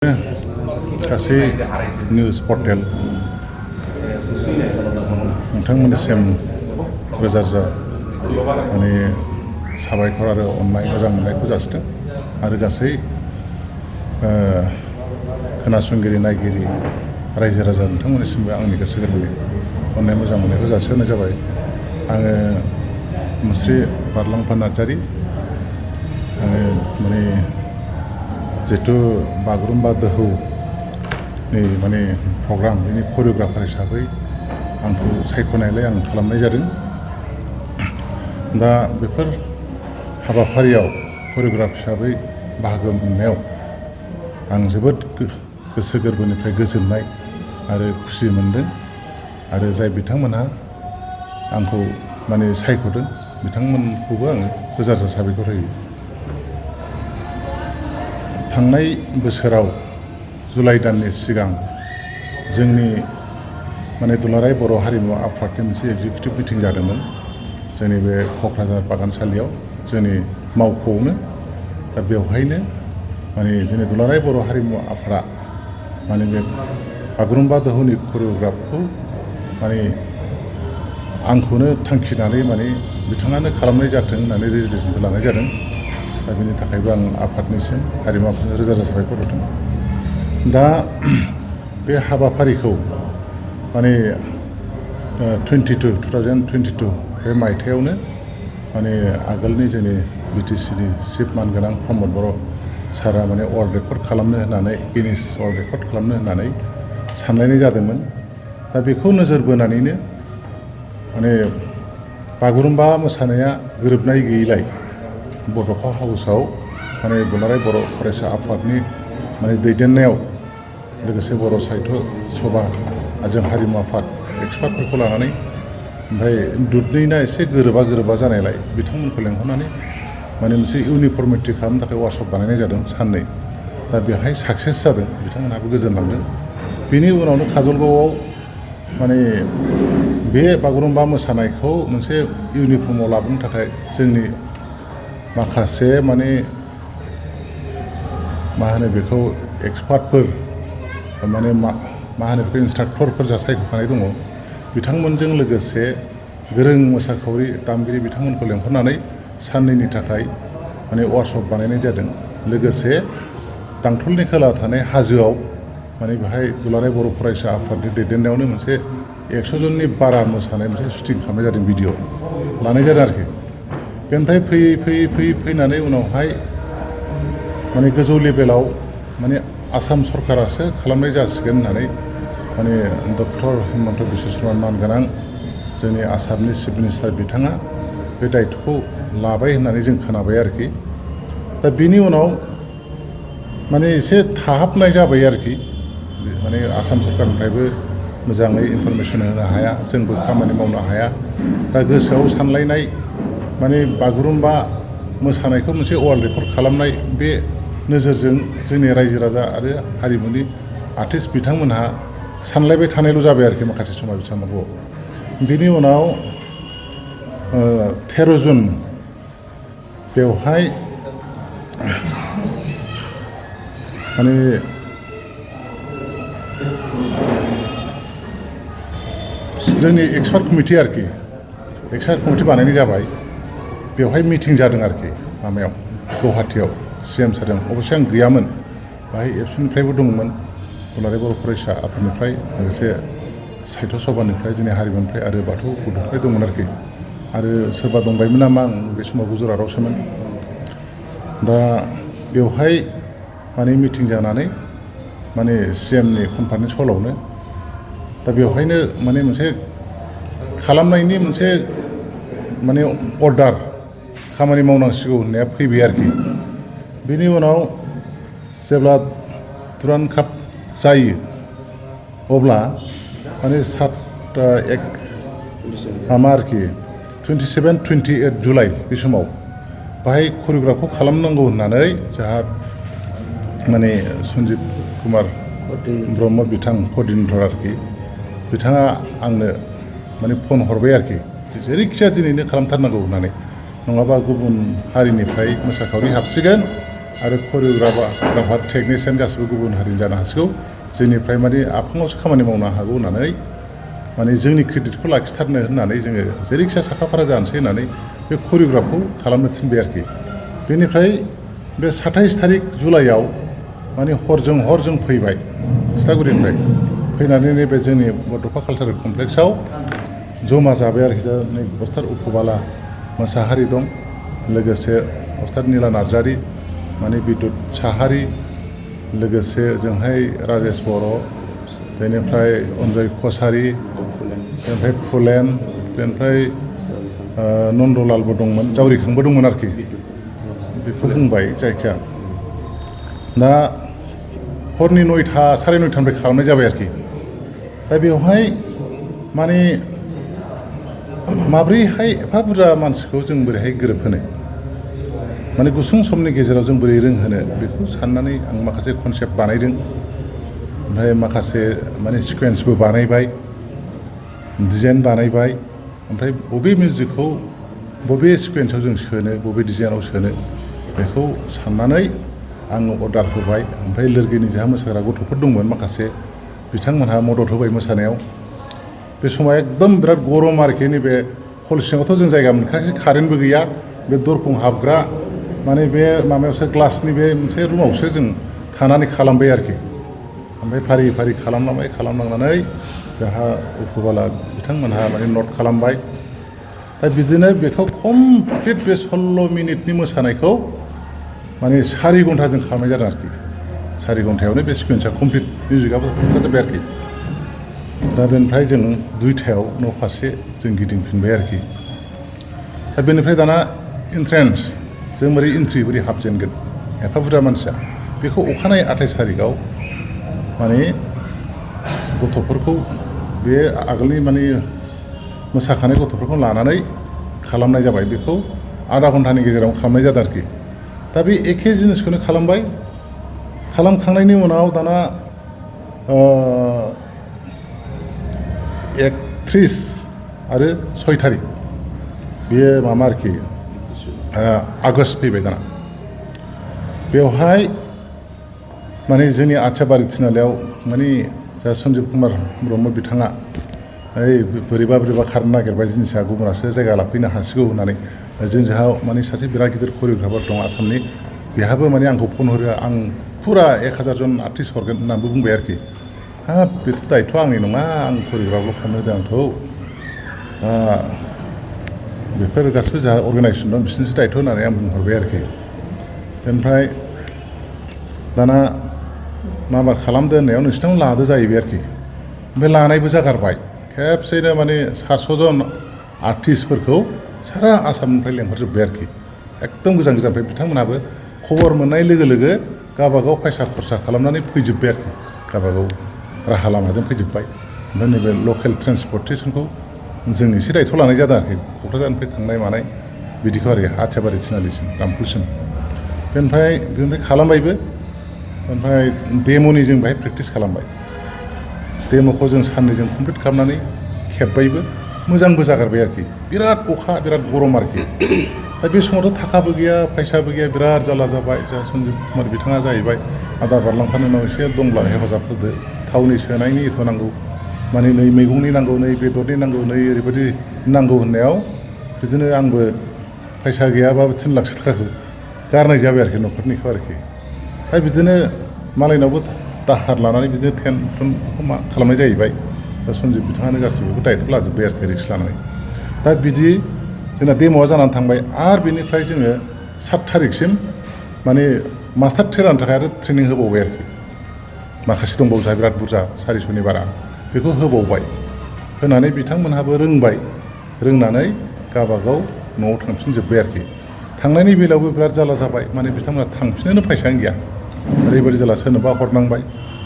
गासै news portal नोंथांमोननिसिम रोजा रोजा माने साबायखर आरो अननाय मोजां मोननायखौ जासिदों आरो गासै खोनासंगिरि नायगिरि रायजो राजा नोंथांमोननिसिमबो आंनि गोसो गोरबोनि अननाय मोजां मोननायखौ जासिहरनाय जाबाय। आङो मुस्रि बारलांफा नार्जारि। आङो माने जिहेथु बागुरुम्बा दोहौनि माने प्रग्राम बेनि करिय'ग्राफार हिसाबै आंखौ सायख'नायलाय आं खालामनाय जादों। दा बेफोर हाबाफारियाव करिय'ग्राफ हिसाबै बाहागो मोननायाव आं जोबोद गोसो गोरबोनिफ्राय गोजोननाय आरो खुसि मोनदों आरो जाय बिथांमोनहा आंखौ माने सायख'दों बिथांमोनखौबो आङो रोजा रोजा साबायखर होयो। थांनाय बोसोराव जुलाइ दाननि सिगां जोंनि माने दुलाराय बर' हारिमु आफादनि मोनसे एगजिकिउटिभ मिटिं जादोंमोन जोंनि बे क'क्राझार बागानसालियाव जोंनि मावख'आवनो। दा बेवहायनो माने जोंनि दुलाराय बर' हारिमु आफादा माने बे बागुरुम्बा दोहौनि करिय'ग्राफखौ माने आंखौनो थांखिनानै माने बिथाङानो खालामनाय जाथों होननानै रेजुलेसनखौ लानाय जादों। दा बेनि थाखायबो आं आफादनिसिम हारिमु आफादनो रोजा रोजा साबायखर होदों। दा बे हाबाफारिखौ माने 2022 बे मायथाइयावनो माने आगोलनि जोंनि बिटिसिनि चिफ मानगोनां प्रमद बर' सारा माने वर्ल्ड रेकर्ड खालामनो होननानै गिनिस वर्ल्ड रेकर्ड खालामनो होननानै सानलायनाय जादोंमोन। दा बेखौ नोजोर बोनानैनो माने बागुरुम्बा मोसानाया गोरोबनाय गैयैलाय बड'फा हाउसआव माने दुलाराय बर' फरायसा आफादनि माने दैदेननायाव लोगोसे बर' साहित्य सभा जों हारिमु आफाद एक्सपार्टफोरखौ लानानै ओमफ्राय दुधनैना एसे गोरोबा जानायलाय बिथांमोनखौ लेंहरनानै माने मोनसे इउनिफर्मिटि खालामनो थाखाय वार्कशप बानायनाय जादों साननै। दा बेवहाय साक्सेस जादों, बिथांमोनहाबो गोजोनलांदों। बेनि उनावनो काजलगावआव माने बे बागुरुम्बा मोसानायखौ मोनसे इउनिफर्माव लाबोनो थाखाय जोंनि माखासे माने मा होनो बेखौ एक्सपार्टफोर माने मा होनो बेखौ इन्सट्राक्टरफोर जा सायख'खानाय दङ बिथांमोनजों लोगोसे गोरों मोसाखावरि दामगिरि बिथांमोनखौ लेंहरनानै साननैनि थाखाय माने वार्कशप बानायनाय जादों। लोगोसे दांथलनि खोला थानाय हाजोआव माने बेहाय दुलाराय बर' फरायसा आफादनि दैदेननायावनो मोनसे 100 जननि बारा मोसानाय मोनसे शुटिं खालामनाय जादों, भिडिअ लानाय जादों आरोखि। बेनिफ्राय फैयै फैनानै उनावहाय माने गोजौ लेभेलाव माने आसाम सरकारासो खालामनाय जासिगोन होननानै माने डक्टर हिमन्त बिश्व शर्मा मानगोनां जोंनि आसामनि चिफ मिनिस्टार बिथाङा बे दायित्वखौ लाबाय होननानै जों खोनाबाय आरोखि। दा बिनि उनाव माने एसे थाहाबनाय जाबाय आरोखि। माने आसाम सरकारनिफ्रायबो मोजाङै इनफरमेसन होनो हाया, जोंबो खामानि मावनो हाया। दा गोसोआव सानलायनाय माने बागुरुम्बा मोसानायखौ मोनसे वर्ल्ड रेकर्ड खालामनाय बे नोजोरजों जोंनि रायजो राजा आरो हारिमुनि आर्टिस्ट बिथांमोनहा सानलायबाय थानायल' जाबाय आरोखि माखासे समाव बिथांमोनखौ। बिनि उनाव 13 जुन बेवहाय माने जोंनि एक्सपार्ट कमिटि आरोखि एक्सपार्ट कमिटि बानायनाय जाबाय। बेवहाय मिटिं जादों आरोखि माबायाव गुवाहाटियाव CM सारजों। अबयस्से आं गैयामोन, बाहाय एबसुनिफ्रायबो दंमोन दुलाराय बर' फरायसा आफादनिफ्राय लोगोसे साहित्य सभानिफ्राय जोंनि हारिमुनिफ्राय आरो बाथौ गथ'निफ्राय दंमोन आरोखि। आरो सोरबा दंबायमोन नामा, आं बे समाव गुजरातआवसोमोन। दा बेवहाय माने मिटिं जानानै माने CMनि कनफारेन्स हलावनो दा बेवहायनो माने मोनसे खालामनायनि मोनसे माने अर्डार खामानि मावनांसिगौ होननाया फैबाय आरोखि। बेनि उनाव जेब्ला दुरान काप जायो अब्ला माने 27-28 जुलाइ बे समाव बाहाय करिय'ग्राफखौ खालामनांगौ होननानै जोंहा माने सन्जिब कुमार ब्रह्म बिथां क'र्डिनेटर आरोखि, बिथाङा आंनो माने फन हरबाय आरोखि जेरैखिजाया दिनैनो खालामथारनांगौ होननानै, नङाबा गुबुन हारिनिफ्राय मोसाखावरि हाबसिगोन आरो करिय'ग्राफार टेकनिशियान गासिबो गुबुन हारिनि जानो हासिगौ जोंनिफ्राय माने आफाङावसो खामानि मावनो हागौ होननानै माने जोंनि क्रेडिटखौ लाखिथारनो होननानै जोङो जेरैखिजाया साखाफारा जानोसै होननानै बे करिय'ग्राफखौ खालामनो थिनबाय आरोखि बेनिफ्राय बे 27 थारिख जुलाइआव माने हर जों फैबाय तितागुरिनिफ्राय फैनानै नैबे जोंनि बड'फा कालचारेल कमप्लेक्सआव जमा जाबाय आरोखि नै अस्ताद उफुबाला मोसाहारि दं लोगोसे अस्ताद निला नार्जारि माने बिदुत साहारि लोगोसे जोंहाय राजेश बर' बेनिफ्राय अनजय कसारि बेनिफ्राय फुलेन बेनिफ्राय नन्दलालबो दंमोन जावरिखांबो दंमोन आरोखि बेखौ बुंबाय जायखिया दा हरनि 9ता 9:30निफ्राय खालामनाय जाबाय आरोखि दा बेवहाय माने माब्रैहाय एफा बुरजा मानसिखौ जों बोरैहाय गोरोबहोनो माने गुसुं समनि गेजेराव जों बोरै रोंहोनो बेखौ साननानै आं माखासे कनसेप्ट बानायदों ओमफ्राय माखासे माने सिकुवेन्सबो बानायबाय डिजाइन बानायबाय ओमफ्राय बबे मिउजिकखौ बबे सिकुवेन्सआव जों सोनो बबे डिजाइनाव सोनो बेखौ साननानै आङो अर्डार होबाय ओमफ्राय लोरगिनि जोंहा मोसाग्रा गथ'फोर दंमोन माखासे बिथांमोनहा मदद होबाय मोसानायाव बे समाव एकदम बिराद गरम आरोखि नैबे हल सिङावथ' जों जायगा मोनखायाखै कारेन्टबो गैया बे दरखं हाबग्रा माने बे माबायावसो ग्लासनि बे मोनसे रुमावसो जों थानानै खालामबाय आरोखि ओमफ्राय फारि खालामलांनानै जाहा उफुबाला बिथांमोनहा माने नट खालामबाय दा बिदिनो बेखौ कमप्लिट बे 16 मिनिटनि मोसानायखौ माने 4 घन्टाजों खालामनाय जादों आरोखि 4 घन्टायावनो बे सिकुवेन्सआ कमप्लिट मिउजिकआबो जोबबाय आरोखि दा बेनिफ्राय जों 2टायाव न' फारसे जों गिदिंफिनबाय आरोखि दा बेनिफ्राय दाना इन्ट्रेन्स जों बोरै एन्ट्रि बोरै हाबजेनगोन एफा बुरजा मानसिया बेखौ अखानायै 28 थारिखआव माने गथ'फोरखौ बे आगोलनि माने मोसाखानाय गथ'फोरखौ लानानै खालामनाय जाबाय बेखौ आधा घन्टानि गेजेराव खालामनाय जादों आरोखि दा बे एखे जिनिसखौनो खालामबाय खालामखांनायनि उनाव दाना 31 आरो 6 थारिख बेयो माबा आरोखि आगष्ट फैबाय दाना बेवहाय माने जोंनि आथियाबारि थिनालियाव माने जा सन्जिब कुमार ब्रह्म बिथाङा बोरैबा खारनो नागिरबाय जिनिसा गुबुनासो जायगा लाफैनो हासिगौ होननानै जोंहा माने सासे बिराद गिदिर करिय'ग्राफार दं आसामनि बेहाबो माने आंखौ फन हरो आं फुरा 1000 जन आर्टिस्ट हरगोन होननानैबो बुंबाय आरोखि हाब बेथ' दायथ' आंनि नङा आं करिय'ग्राफल' खालामनो होदों आंखौ बेफोर गासिबो जा अर्गानाइजेसन दं बिसोरनिसो दायथ' होननानै आं बुंहरबाय आरोखि ओमफ्राय दाना माबा खालामदो होननायाव नोंसिनाव लादो जाहैबाय आरोखि ओमफ्राय लानायबो जागारबाय खेबसेनो माने 700 जन आर्टिस्टफोरखौ सारा आसामनिफ्राय लेंहरजोब्बाय आरोखि एकदम गोजाननिफ्राय बिथांमोनहाबो खबर मोननाय लोगो लोगो गावबागाव फैसा खरसा खालामनानै फैजोब्बाय आरोखि गावबागाव राहा लामाजों फैजोब्बाय ओमफ्राय नैबे लकेल ट्रेन्सपर्टेसनखौ जों एसे दायथ' लानाय जादों आरोखि क'क्राझारनिफ्राय थांनाय मानाय बिदिखौ आरोखि आथियाबारि थिनालिसिम रामफलसिम बेनिफ्राय खालामबायबो ओमफ्राय डेम'नि जों बाहाय प्रेक्टिस खालामबाय डेम'खौ जों साननैजों कमप्लिट खालामनानै खेबबायबो मोजांबो जागारबाय आरोखि बिराद अखा बिराद गरम आरोखि दा बे समावथ' थाखाबो गैया फैसाबो गैया बिराद जारला जाबाय जा सन्जिब कुमार बिथाङा जाहैबाय आदार बारलांफानो उनाव एसे दंब्ला हेफाजाब होदो थावनि सोनायनि एथ' नांगौ माने नै मैगंनि नांगौ नै बेदरनि नांगौ नै ओरैबायदि नांगौ होननायाव बिदिनो आंबो फैसा गैयाबाबो 3 लाखसो थाखाखौ गारनाय जाबाय आरोखि न'खरनिखौ आरोखि दा बिदिनो मालायनावबो दाहार लानानै बिदिनो टेन्टखौ मा खालामनाय जाहैबाय दा सन्जिब बिथाङानो गासिबो दायथ' लाजोब्बाय आरोखि रिक्स लानानै दा बिदि जोंना डेम'आ जानानै थांबाय आरो बेनिफ्राय जोङो 7 थारिखसिम माने मास्टार ट्रेनारनि थाखाय आरो ट्रेनिं होबावबाय आरोखि माखासे दंबावो जोंहा बिराद बुरजा 400नि बारा बेखौ होबावबाय होनानै बिथांमोनहाबो रोंबाय रोंनानै गावबागाव न'आव थांफिनजोब्बाय आरोखि थांनायनि बेलायावबो बिराद जारला जाबाय माने बिथांमोना थांफिननोनो फैसायानो गैया ओरैबायदि जाला सोरनोबा हरनांबाय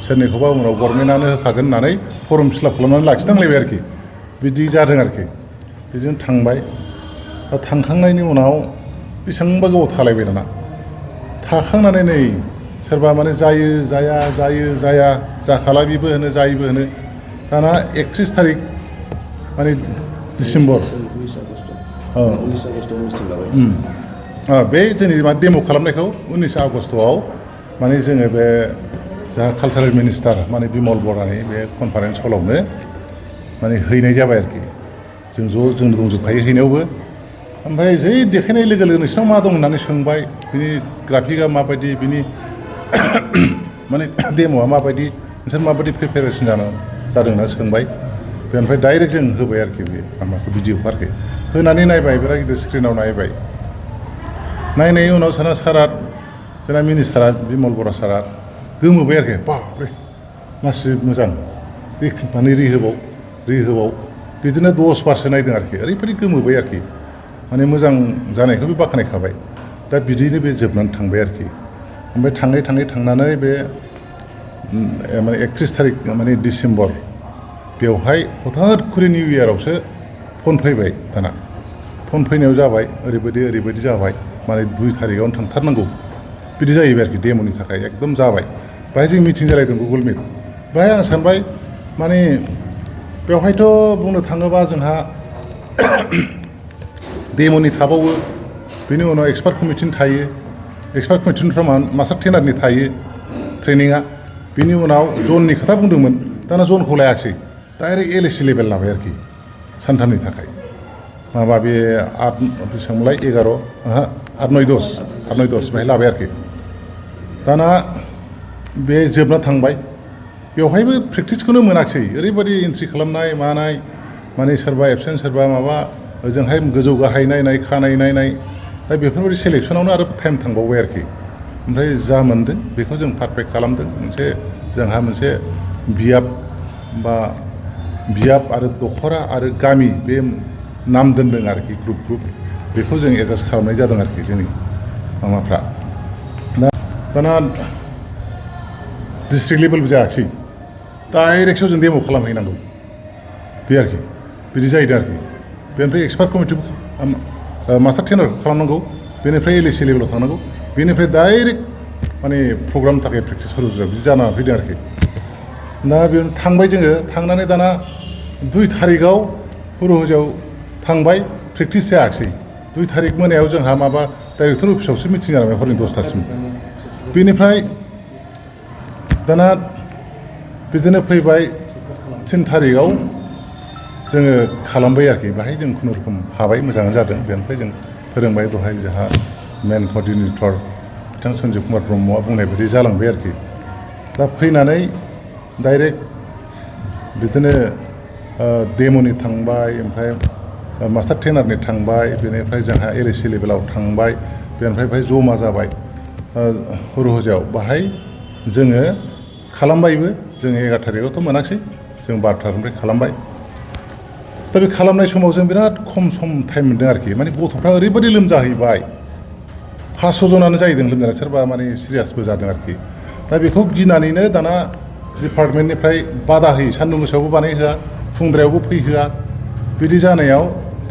सोरनिखौबा उनाव गभर्नमेन्टआनो होखागोन होननानै फर्म फिलाप खालामनानै लाखिनांलायबाय आरोखि बिदि जादों आरोखि बिदिनो थांबाय दा थांखांनायनि उनाव बेसेबांबा गोबाव थालायबाय दाना थाखांनानै नै सोरबा माने जायो जाया जाखाला बेबो होनो जायोबो होनो दाना 31 थारिख माने डिसेम्बर बे जोंनि मा डेम' खालामनायखौ 19 आगस्टआव माने जोङो बे जा कालचारेल मिनिस्टार माने बिमल बरानि बे कनफारेन्स हलावनो माने हैनाय जाबाय आरोखि जों दंजोबखायो हैनायावबो ओमफ्राय जै देखायनाय लोगो लोगो नोंसिनाव मा दं होननानै सोंबाय बिनि ग्राफिकआ माबायदि बिनि माने डेम'आ माबायदि नोंसोर माबायदि प्रिपेरेसन जादों होनना सोंबाय बेनिफ्राय डाइरेक्ट जों होबाय आरोखि बे माबाखौ भिडिअखौ आरोखि होनानै नायबाय बिराद गिदिर स्क्रिनाव नायबाय नायनायनि उनाव सारा जोंना मिनिस्टारा बिमल बर' सारा गोमोबाय आरोखि बाब्रे मासि मोजां माने रिहोबाव बिदिनो 10 बारसो नायदों आरोखि ओरैबायदि गोमोबाय आरोखि माने मोजां जानायखौ बे बाख्नायखाबाय दा बिदिनो बे जोबनानै थांबाय आरोखि ओमफ्राय थांनानै बे माने 31 थारिख माने डिसेम्बर बेवहाय हथात खरि निउ इयारावसो फन फैबाय दाना फन फैनायाव जाबाय ओरैबायदि जाबाय माने 2 थारिखआवनो थांथारनांगौ बिदि जाहैबाय आरोखि डेम'नि थाखाय एकदम जाबाय बाहाय जों मिटिं जालायदों गुगोल मिट बाहाय आं सानबाय माने बेवहायथ' बुंनो थाङोबा जोंहा डेम'नि थाबावो बेनि उनाव एक्सपार्ट कमिटिनि थायो एक्सपार्ट कमिटिनिफ्राय मास्टार ट्रेनारनि थायो ट्रेनिङा बिनि उनाव जननि खोथा बुंदोंमोन दाना जनखौ लायाखिसै डाइरेक्ट LAC लेभेल लाबाय आरोखि सानथामनि थाखाय माबा बे 8 बेसेबांलाय 11 8 9 10 बेहाय लाबाय आरोखि दाना बे जोबना थांबाय बेवहायबो प्रेक्टिसखौनो मोनाखिसै ओरैबायदि एन्ट्रि खालामनाय मानाय माने सोरबा एबसेन्ट सोरबा माबा ओजोंहाय गोजौ गाहाय नायनाय खानाय नायनाय दा बेफोरबायदि सेलेक्सनावनो आरो टाइम थांबावबाय आरोखि ओमफ्राय जा मोनदों बेखौ जों पारफेक्ट खालामदों जोंहा मोनसे बियाब आरो दख'रा आरो गामि बे नाम दोनदों आरोखि ग्रुप बेखौ जों एडजास्ट खालामनाय जादों आरोखि जोंनि माबाफ्रा दाना डिस्ट्रिक्ट लेभेलबो जायाखिसै डाइरेक्टसो जों डेम' खालामहैनांगौ बे आरोखि बिदि जाहैदों आरोखि बेनिफ्राय एक्सपार्ट कमिटि मास्टार ट्रेनारखौ खालामनांगौ बेनिफ्राय LAC लेभेलाव थांनांगौ बेनिफ्राय डाइरेक्ट माने प्रग्रामनि थाखाय प्रेक्टिसफोर बिदि जानानै फैदों आरोखि दा बेयाव थांबाय जोङो थांनानै दाना 2 थारिखआव हुरुहुजायाव थांबाय प्रेक्टिस जायाखिसै 2 थारिख मोनायाव जोंहा माबा डाइरेक्टर अफिसावसो मिटिं जानाय हरनि 10थासिम बेनिफ्राय दाना बिदिनो फैबाय 3 थारिखआव जोङो खालामबाय आरोखि बाहाय जों खुनुरुखुम हाबाय मोजाङानो जादों बेनिफ्राय जों फोरोंबाय दहाय जोंहा मेन कअर्डिनेटर बिथां सन्जिब कुमार ब्रह्मआ बुंनाय बायदि जालांबाय आरोखि दा फैनानै डाइरेक्ट बिदिनो डेम'नि थांबाय ओमफ्राय मास्टार ट्रेनारनि थांबाय बेनिफ्राय जोंहा LAC लेभेलाव थांबाय बेनिफ्राय बाहाय जमा जाबाय हुरुहुजायाव बाहाय जोङो खालामबायबो जोङो 11 थारिखआवथ' मोनाखिसै जों 12 थारिखनिफ्राय खालामबाय दा बे खालामनाय समाव जों बिराद खम टाइम मोनदों आरोखि माने गथ'फ्रा ओरैबायदि लोमजाहैबाय 500 जनानो जाहैदों लोमजानाय सोरबा माने सिरियासबो जादों आरोखि दा बेखौ गिनानैनो दाना डिपार्टमेन्टनिफ्राय बादा होयो सान्दुं गोसायावबो बानायहोआ फुंद्रायावबो फैहोआ बिदि जानायाव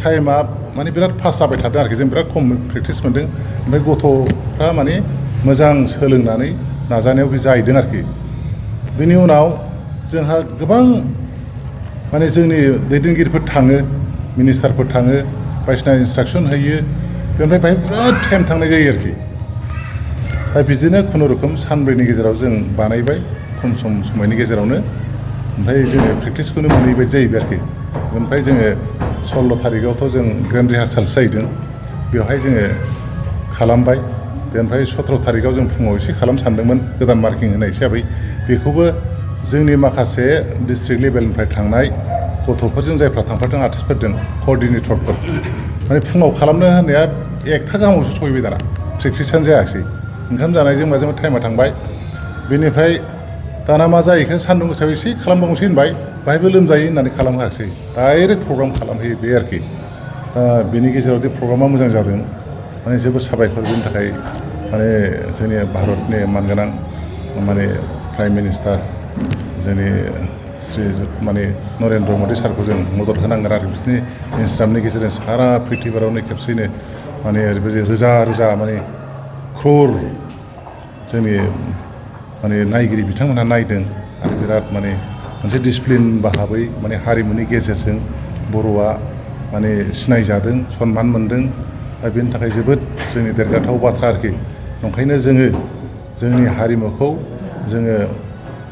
टाइमा माने बिराद फास्ट जाबाय थादों आरोखि जों बिराद खम प्रेक्टिस मोनदों ओमफ्राय गथ'फ्रा माने मोजां सोलोंनानै नाजानायाव बे जाहैदों आरोखि बेनि उनाव जोंहा गोबां माने जोंनि दैदेनगिरिफोर थाङो मिनिस्टारफोर थाङो बायदिसिना इन्सट्राकसन होयो बेनिफ्राय बाहाय बिराद टाइम थांनाय जायो आरोखि दा बिदिनो खुनुरुखुम सानब्रैनि गेजेराव जों बानायबाय खम समायनि गेजेरावनो ओमफ्राय जोङो प्रेक्टिसखौनो मोनहैबाय जाहैबाय आरोखि ओमफ्राय जोङो 16 थारिखआवथ' जों ग्रेन्ड रिहार्सालसो जाहैदों बेवहाय जोङो खालामबाय बेनिफ्राय 17 थारिखआव जों फुङाव एसे खालामनो सानदोंमोन गोदान मार्किं होनाय हिसाबै बेखौबो जोंनि माखासे डिस्ट्रिक्ट लेभेलनिफ्राय थांनाय गथ'फोरजों जायफ्रा थांफादों आर्टिस्टफोरजों कअर्डिनेटरफोर माने फुङाव खालामनो होननाया 1था गाहामावसो सहैबाय दाना प्रेक्टिसानो जायाखिसै ओंखाम जानायजों माजों टाइमा थांबाय बेनिफ्राय दाना मा जाहैखो सान्दुं गोसायाव एसे खालामबावनोसै होनबाय बाहायबो लोमजायो होननानै खालामहोआखिसै डाइरेक्ट प्रग्राम खालामहैयो बे आरोखि बेनि गेजेराव जे प्रग्रामा मोजां जादों माने जोबोद साबायखर बेनि थाखाय माने जोंनि भारतनि मानगोनां माने प्राइम मिनिस्टार जोंनि श्री माने नरेन्द्र मदि सारखौ जों मदद होनांगोन आरो बिसोरनि इन्सट्रामनि गेजेरजों सारा प्रिथिबारावनो खेबसेयैनो माने ओरैबायदि रोजा माने क्रर जोंनि माने नायगिरि बिथांमोनहा नायदों आरो बिराद माने मोनसे डिसिप्लिन भाबै माने हारिमुनि गेजेरजों बर'आ माने सिनायजादों सनमान मोनदों दा बेनि थाखाय जोबोद जोंनि देरगाथाव बाथ्रा आरोखि ओंखायनो जोङो जोंनि हारिमुखौ जोङो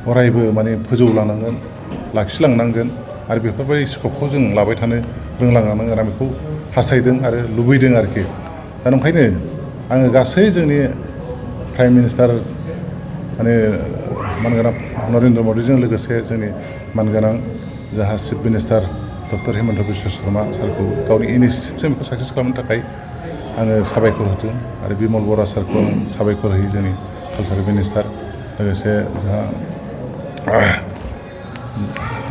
अरायबो माने फोजौलांनांगोन लाखिलांनांगोन आरो बेफोरबायदि स्कपखौ जों लाबाय थानो रोंलांनांगोन आं बेखौ हास्थायदों आरो लुबैदों आरोखि दा ओंखायनो आङो गासै जोंनि प्राइम मिनिस्टार माने मानगोनां नरेन्द्र मदिजों लोगोसे जोंनि मानगोनां जाहा chief minister doctor Himanta Biswa Sharma सारखौ गावनि इनिसियेटिभजों बेखौ साक्सेस खालामनो थाखाय आङो साबायखर होदों आरो बिमल बरा सारखौ आं साबायखर होयो जोंनि कालचार मिनिस्टार लोगोसे जोंहा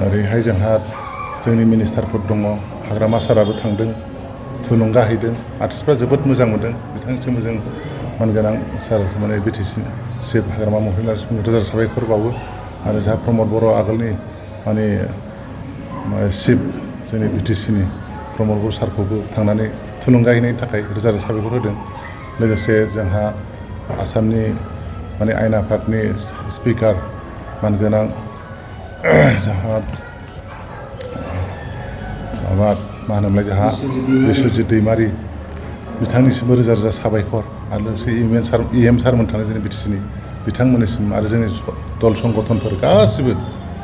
ओरैहाय जोंहा जोंनि मिनिस्टारफोर दङ हाग्रामा साराबो थांदों थुलुंगा हैदों आर्टिस्टफ्रा जोबोद मोजां मोनदों बिथांनिसिमबो जों मानगोनां सार माने बिटिसि चिफ हाग्रामा महिला रोजा साबायखर बावो आरो जोंहा प्रमद बर' आगोलनि माने चिफ जोंनि बिटिसिनि प्रमद बर' सारखौबो थांनानै थुलुंगा हैनायनि थाखाय रोजा रोजा साबायखर होदों लोगोसे जोंहा आसामनि माने आयेन आफादनि स्पिकार मानगोनां जोंहा मा होनोमोनलाय जोंहा बिस्वजित दैमारि बिथांनिसिमबो रोजा रोजा साबायखर आरो लोगोसे EM सारमोन थाङो जोंनि बिटिसिनि बिथांमोननिसिम आरो जोंनि दल संगठनफोर गासिबो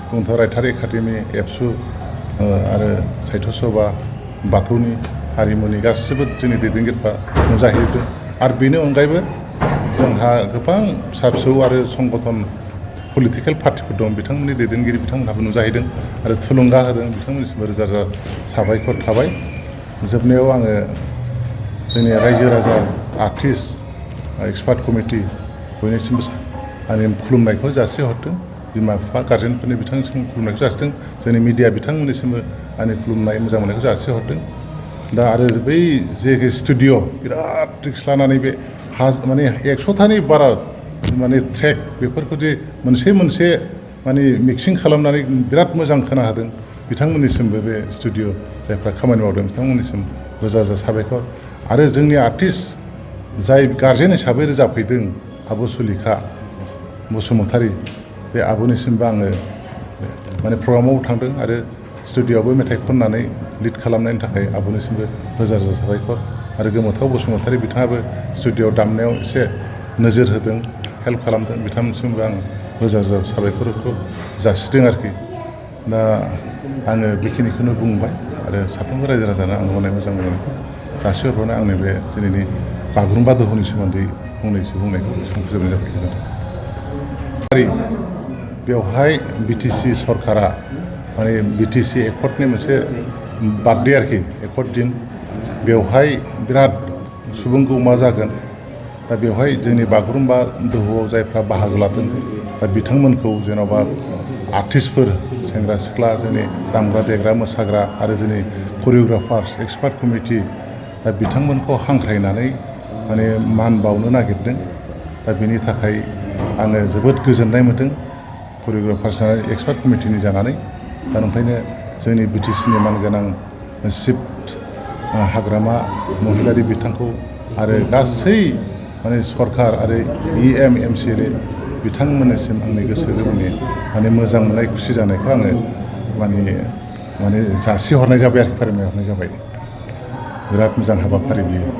गुबुनथ' रायथार एकाडेमि एबसु आरो साहित्य सभा बाथौनि हारिमुनि गासिबो जोंनि दैदेनगिरिफ्रा नुजाहैदों आरो बेनि अनगायैबो जोंहा गोबां फिसा फिसौ आरो संगठन पलिटिकेल पार्टिफोर दं बिथांमोननि दैदेनगिरि बिथांमोनहाबो नुजाहैदों आरो थुलुंगा होदों बिथांमोननिसिमबो रोजा रोजा साबायखर थाबाय जोबनायाव आङो जोंनि रायजो राजा आर्टिस्ट एक्सपार्ट कमिटि बयनिसिमबो आंनि खुलुमनायखौ जासिहरदों बिमा बिफा गार्जेनफोरनि बिथांनिसिम खुलुमनायखौ जासिदों जोंनि मिडिया बिथांमोननिसिमबो आंनि खुलुमनाय मोजां मोननायखौ जासिहरदों दा आरो बै जे स्टुडिअ बिराद रिक्स लानानै बे माने 100थानि बारा माने ट्रेक बेफोरखौ जे मोनसे मोनसे माने मिक्सिं खालामनानै बिराद मोजां खोनाहोदों बिथांमोननिसिमबो बे स्टुडिअ जायफ्रा खामानि मावदों बिथांमोननिसिम रोजा रोजा साबायखर आरो जोंनि आर्टिस्ट जाय गार्जेन हिसाबै रोजाबफैदों आब' सुलेखा बसुमतारी बे आब'निसिमबो आङो माने प्रग्रामाव थांदों आरो स्टुडिअआवबो मेथाइ खननानै लिड खालामनायनि थाखाय आब'निसिमबो रोजा रोजा साबायखर आरो गोमोथाव बसुमतारी बिथाङाबो स्टुडिअआव दामनायाव एसे नोजोर होदों हेल्प खालामदों बिथांनिसिमबो आं रोजा रोजा साबायखरखौ जासिदों आरोखि दा आङो बेखिनिखौनो बुंबाय आरो साफ्रोमबो रायजो राजानो आं अननाय मोजां मोननायखौ जासिहरबानो आंनि बे दिनैनि बागुरुम्बा दोहौनि सोमोन्दै फंनैसो बुंनायखौ फोजोबनाय जाबाय गोजोन्थों। बेवहाय बिटिसि सरकारा माने बिटिसि एकर्डनि मोनसे बार्थडे आरोखि एकर्ड दिन बेवहाय बिराद सुबुं गौमा जागोन दा बेवहाय जोंनि बागुरुम्बा दोहौआव जायफ्रा बाहागो लादों दा बिथांमोनखौ जेन'बा आर्टिस्टफोर सेंग्रा सिख्ला जोंनि दामग्रा देग्रा मोसाग्रा आरो जोंनि करिय'ग्राफार्स एक्सपार्ट कमिटि दा बिथांमोनखौ हांख्रायनानै माने मान बावनो नागिरदों दा बेनि थाखाय आङो जोबोद गोजोननाय मोन्दों करिय'ग्राफार्स एक्सपार्ट कमिटिनि जानानै दा ओंखायनो जोंनि बिटिसिनि मानगोनां चिफ हाग्रामा महिलारि बिथांखौ आरो गासै माने सरकार आरो EM MCLA बिथांमोननिसिम आंनि गोसो गोरबोनि माने मोजां मोननाय खुसि जानायखौ आङो माने जासिहरनाय जाबाय आरोखि फोरमायहरनाय जाबाय बिराद मोजां हाबाफारि बियो